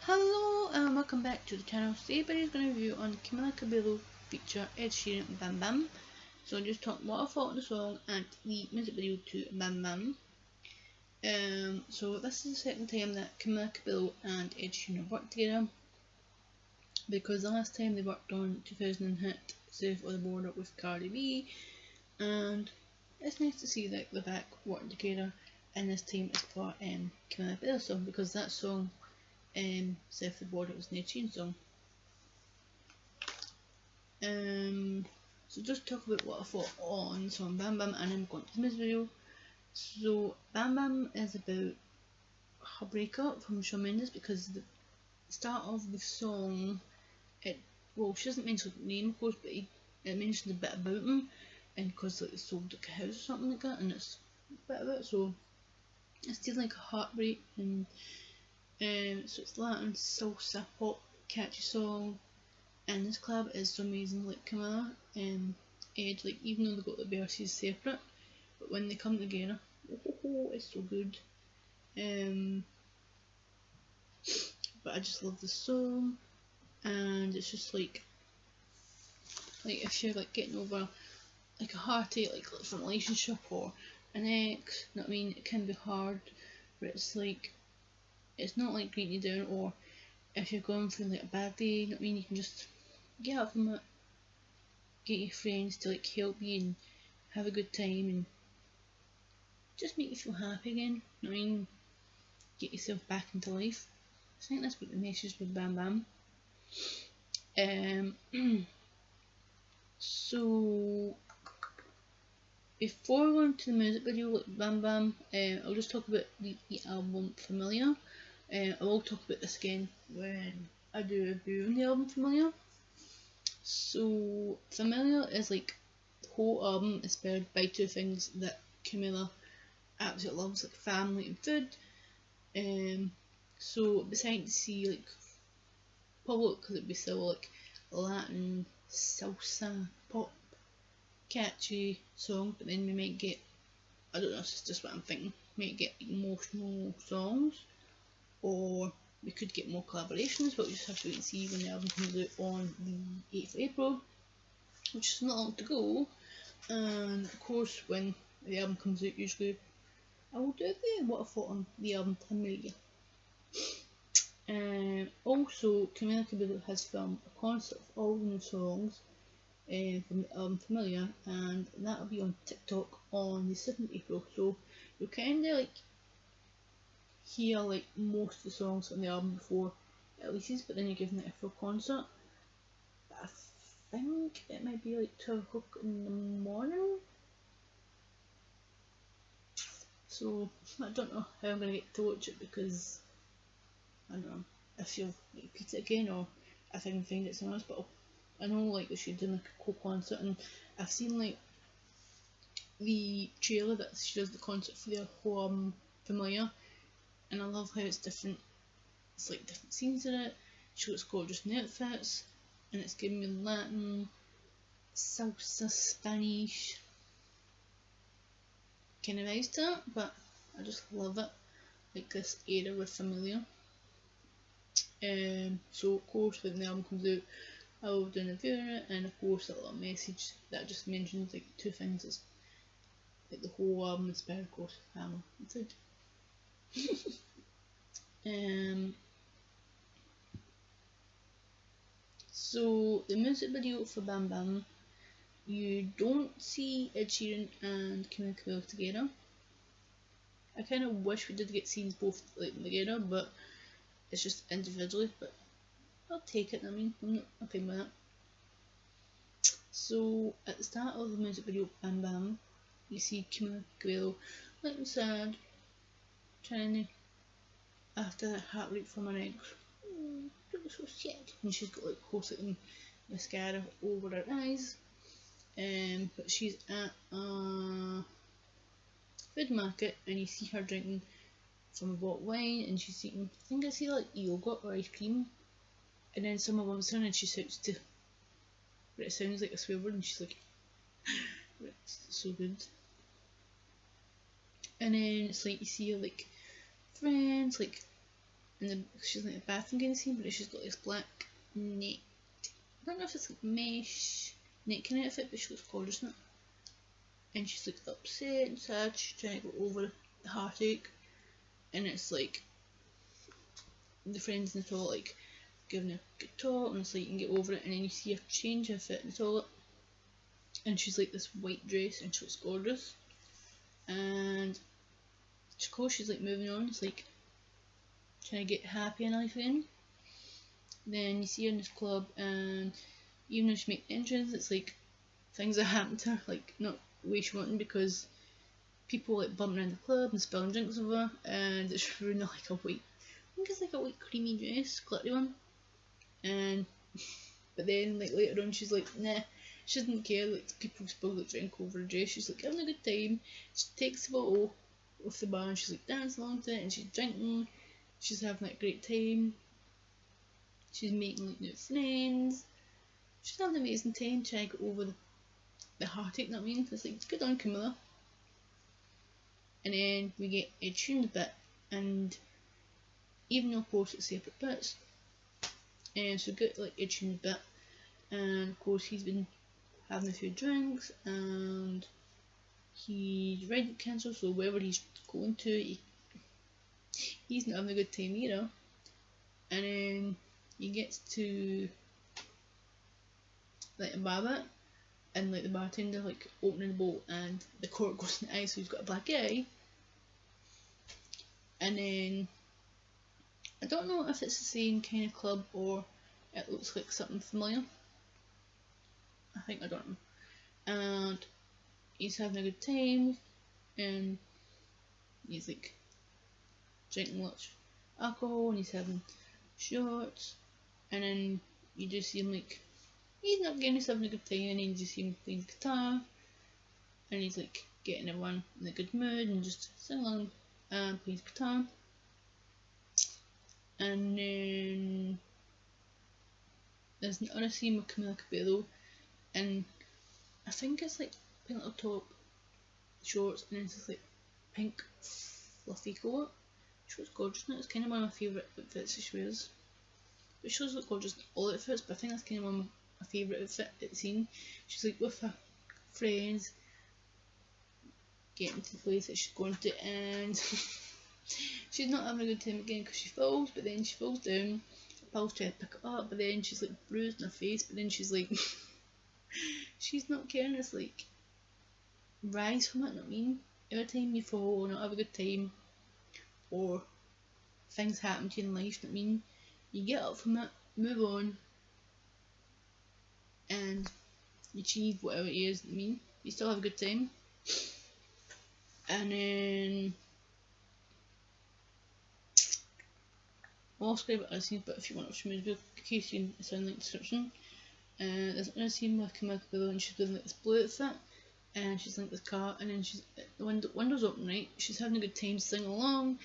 Hello and welcome back to the channel. Today everybody's going to review on Camila Cabello feature Ed Sheeran Bam Bam. So I'll just talk what I thought of the song and the music video to Bam Bam. So this is the second time that Camila Cabello and Ed Sheeran have worked together, because the last time they worked on 2000 hit South of the Border with Cardi B, and it's nice to see that they're back working together, and this time it's for Camila Cabello's song, because that song South of the Border was an Ed Sheeran song. So just talk about what I thought on song Bam Bam, and I'm going to the music video. So Bam Bam is about her breakup from Shawn Mendes, because the start of the song, she doesn't mention the name of course, but it mentions a bit about him, and because like they sold like a house or something like that, and it's a bit about it, so it's still like a heartbreak, and so it's Latin, salsa, pop, catchy song, and this collab is so amazing. Like Camila and Ed, like even though they got the verses separate, but when they come together, it's so good. But I just love the song, and it's just like if you're like getting over like a heartache, like from a relationship or an ex, you know what I mean, it can be hard, but it's like, it's not like bringing you down, or if you're going through like a bad day, you know what I mean, you can just get up from it, get your friends to like help you and have a good time and just make you feel happy again, you know what I mean, get yourself back into life. I think that's what the message with Bam Bam. So before we go into the music video like Bam Bam, I'll just talk about the album Familiar. I will talk about this again when I do a review on the album Familiar. So Familiar is like, the whole album is inspired by two things that Camila absolutely loves, like family and food. So decided to see like public, because it'd be so like Latin, salsa, pop, catchy song, but then we might get, I don't know, it's just what I'm thinking, might get emotional songs, or we could get more collaborations, but we just have to wait and see when the album comes out on the 8th of April, which is not long to go. And of course when the album comes out, usually I will do what I thought on the album Familiar. Also Camila Cabello has filmed a concert of all the new songs from the album Familiar, and that will be on TikTok on the 2nd of April, so you'll kinda like hear like most of the songs on the album before it releases, but then you're giving it a full concert. But I think it might be like 12 o'clock in the morning, so I don't know how I'm going to get to watch it, because I don't know if you'll repeat it again or if I can find it somewhere else, but I know like they should do like a co-concert, and I've seen like the trailer that she does the concert for the whole Familiar, and I love how it's different. It's like different scenes in it. She looks gorgeous in the outfits, and it's giving me Latin, salsa, Spanish kind of vibes to it, but I just love it, like this era with Familiar. So of course when the album comes out, I will do a review on it, and of course a little message that just mentions like two things. It's like the whole album inspired, of course, family and food. So the music video for Bam Bam, you don't see Ed Sheeran and Camila Cabello together. I kind of wish we did get scenes both like together, but it's just individually, but I'll take it. I mean, I'm okay with that. So at the start of the music video Bam Bam, you see Camila Cabello looking sad, trying to, after that heartbreak from her ex, looking so sad, and she's got like whole like mascara over her eyes. But she's at a food market, and you see her drinking some bottled wine, and she's eating, I think I see like yogurt or ice cream, and then someone comes in and she starts to, but it sounds like a swear word, and she's like, it's so good. And then it's like you see her like friends like she's like a bathroom kind of scene, but she's got this black net. I don't know if it's like mesh net kind of outfit, but she looks gorgeous in it. And she's like upset and sad. She's trying to go over the heartache, and it's like the friends in the toilet like giving a good talk, and it's like you can get over it. And then you see her change outfit in the toilet, and she's like this white dress, and she looks gorgeous. And of course she's like moving on. It's like trying to get happy in life again. Then you see her in this club, and even though she makes the entrance, it's like things that happen to her, like not the way she wanted, because people like bumping around the club and spilling drinks over her, and it's ruined like a white, I think it's like a white creamy dress, glittery one. And but then like later on she's like, nah, she doesn't care, like people spill the drink over her dress. She's like having a good time. She takes the bottle off the bar and she's like dancing along to it, and she's drinking. She's having like a great time. She's making like new friends. She's having an amazing time trying to get over the heartache, that means. It's like, it's good on Camila. And then we get Ed Sheeran a bit, and even though of course it's separate bits, and so we get like Ed Sheeran a bit, and of course he's been having a few drinks, and he's ready to cancel, so wherever he's going to, he's not having a good time either. And then he gets to like a bar bit, and like the bartender like opening the bowl, and the cork goes in the eye, so he's got a black eye. And then I don't know if it's the same kind of club or it looks like something familiar. I don't know. And he's having a good time, and he's like drinking lots of alcohol, and he's having shots, and then you just see him like, he's not getting himself having a good time, and then you just see him playing guitar, and he's like getting everyone in a good mood and just singing along and playing guitar. And then there's another scene with Camila Cabello, and I think it's like pink little top, shorts, and then it's just like pink fluffy coat. She looks gorgeous in it. It's kind of one of my favourite outfits that she wears. But she does look gorgeous in all outfits, but I think that's kind of one of my favourite outfit at the scene. She's like with her friends, getting to the place that she's going to, and she's not having a good time again because she falls, but then she falls down. Paul's trying to pick it up, but then she's like bruised in her face, but then she's like, she's not caring. It's like, rise from it, you know what I mean? Every time you fall or not have a good time, or things happen to you in life, you know what I mean? You get up from it, move on, and you achieve whatever it is, you know what I mean? You still have a good time. And then I'll describe it as scenes, but if you want to watch the movie, in case you sound like description. There's another scene with Camila Cabello, and she's wearing like this blue outfit, and she's in like this car, and then she's the windows open, right? She's having a good time singing along,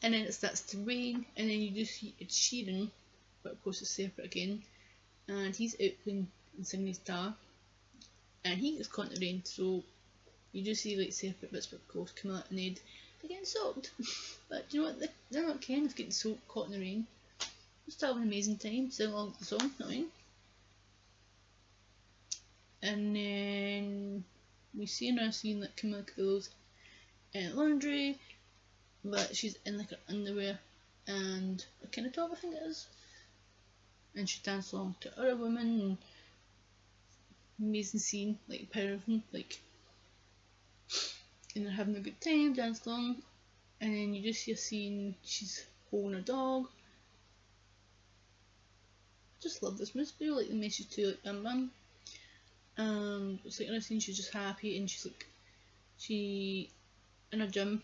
and then it starts to rain, and then you just see Ed Sheeran, but of course it's separate again, and he's out playing and singing his guitar, and he gets caught in the rain, so you just see like separate bits, but of course Camila and Ed, they're getting soaked. But do you know what? They're not caring of getting soaked, caught in the rain. Just have an amazing time, sing along to the song, you know what I mean? And then we see another scene that Camila Cabello's in laundry, but she's in like her underwear and a kind of top, I think it is. And she dances along to other women, and amazing scene, like power of them, like, and they're having a good time, dancing along, and then you just see a scene, she's holding a dog. I just love this music video, like the message to like Bam Bam. It's like another scene, she's just happy, and she's like, she in a gym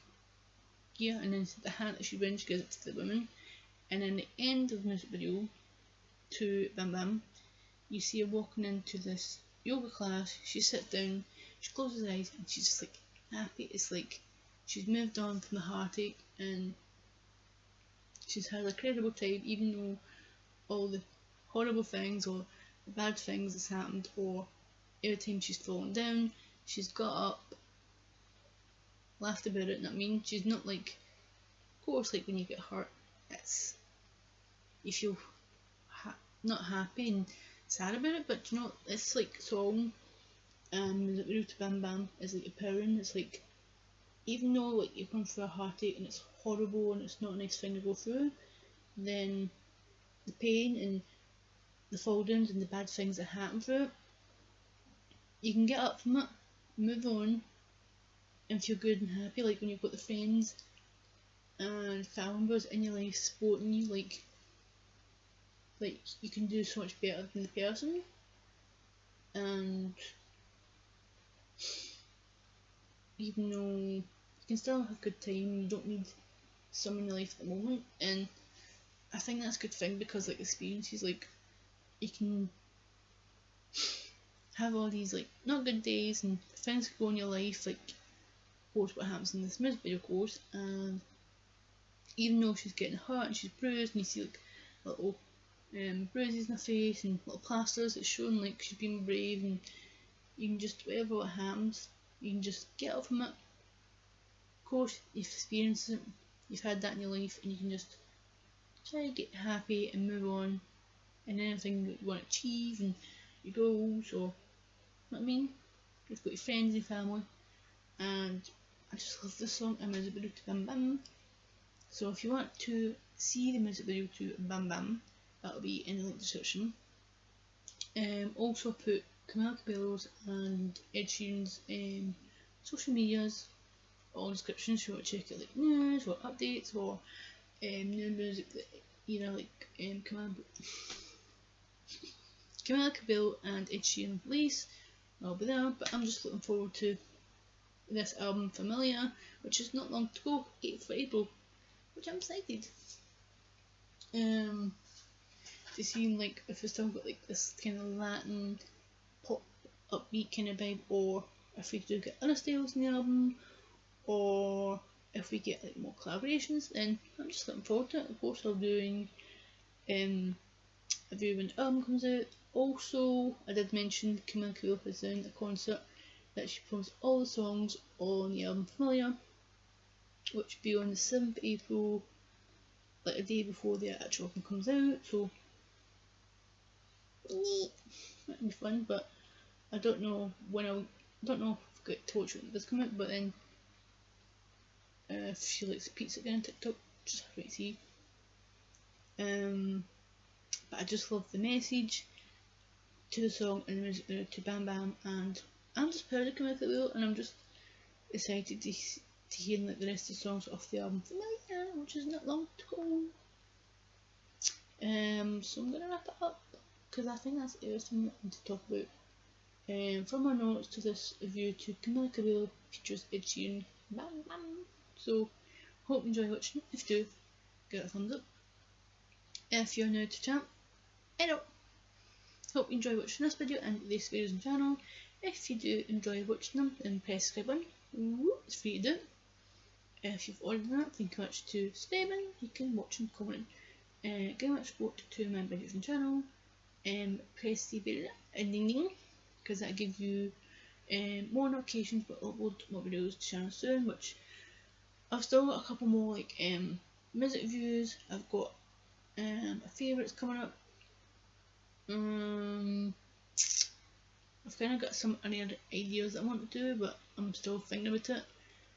gear, and then the hat that she wears, she gives it to the women. And then the end of the music video to Bam Bam, you see her walking into this yoga class. She sits down, she closes her eyes, and she's just like happy. It's like she's moved on from the heartache, and she's had a incredible time, even though all the horrible things or the bad things that's happened, or every time she's fallen down, she's got up, laughed about it, you know what I mean? She's not like, of course, like when you get hurt, it's you feel not happy and sad about it, but you know, this like song, the Root to Bam Bam is like empowering. It's like, even though like you're going through a heartache and it's horrible and it's not a nice thing to go through, then the pain and the fall downs and the bad things that happen through it, you can get up from it, move on, and feel good and happy. Like when you've got the friends and family members in your life supporting you, like you can do so much better than the person, and even though you can still have a good time, you don't need someone in your life at the moment. And I think that's a good thing, because like experiences, like you can have all these like not good days and things go in your life, like of course what happens in this music video, of course, and even though she's getting hurt and she's bruised and you see like little bruises in her face and little plasters, it's showing like she's being brave, and you can just, whatever what happens, you can just get up from it. Of course you've experienced it, you've had that in your life, and you can just try to get happy and move on, and anything that you want to achieve and your goals, or you know what I mean, you've got your friends and your family. And I just love this song and music video to Bam Bam. So if you want to see the music video to Bam Bam, that'll be in the link description. Also put Camila Cabello's and Ed Sheeran's social medias all in the description, so you want to check out like news or updates or new music that like Camila Cabello and Ed Sheeran release. I'll be there, but I'm just looking forward to this album Familiar, which is not long to go, 8th of April, which I'm excited. To see like if we still got like this kind of Latin pop upbeat kind of vibe, or if we do get other styles in the album, or if we get like more collaborations. Then I'm just looking forward to it. Of course I'll be doing a review when the album comes out. Also, I did mention Camila Cabello has done a concert that she performs all the songs on the album Familiar, which will be on the 7th of April, like a day before the actual album comes out. So that'll be fun, but I don't know when I don't know if I get to watch when it does come out, but then if she likes pizza again on TikTok, just have to see. But I just love the message to the song and the music video to Bam Bam, and I'm just proud of Camila Cabello, and I'm just excited to hear like the rest of the songs off the album Familiar, which is not long to go. So I'm gonna wrap it up, because I think that's everything I want to talk about. From my notes to this review to Camila Cabello features Ed Sheeran, Bam Bam. So hope you enjoy watching it. If you do, give it a thumbs up. If you're new to the channel, hope you enjoy watching this video and these videos on the channel. If you do enjoy watching them, then press subscribe button. It's free to do. If you've already done that, thank you much to subscribing. You can watch and comment. Give much support to my videos on the channel. Press the bell and ding ding, because that gives you more notifications but upload more videos to the channel soon, which I've still got a couple more like music reviews. I've got favourites coming up. I've kind of got some other ideas I want to do, but I'm still thinking about it.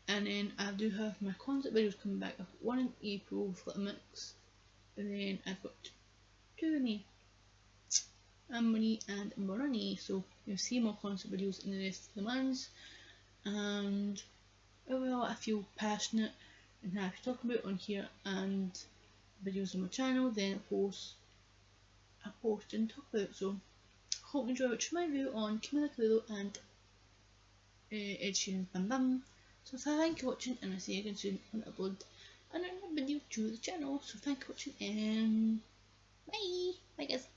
And then I do have my concert videos coming back. I've got one in April with Little Mix, and then I've got two of me, Amani and Morani. So you'll see more concert videos in the rest of the months. And overall, I feel passionate and happy to talk about on here and videos on my channel. Then of course I post and talk about. So hope you enjoy watching my review on Camila Cabello and Ed Sheeran's Bam Bam. So thank you for watching, and I'll see you again soon when I upload another video to the channel. So thank you for watching, and bye guys.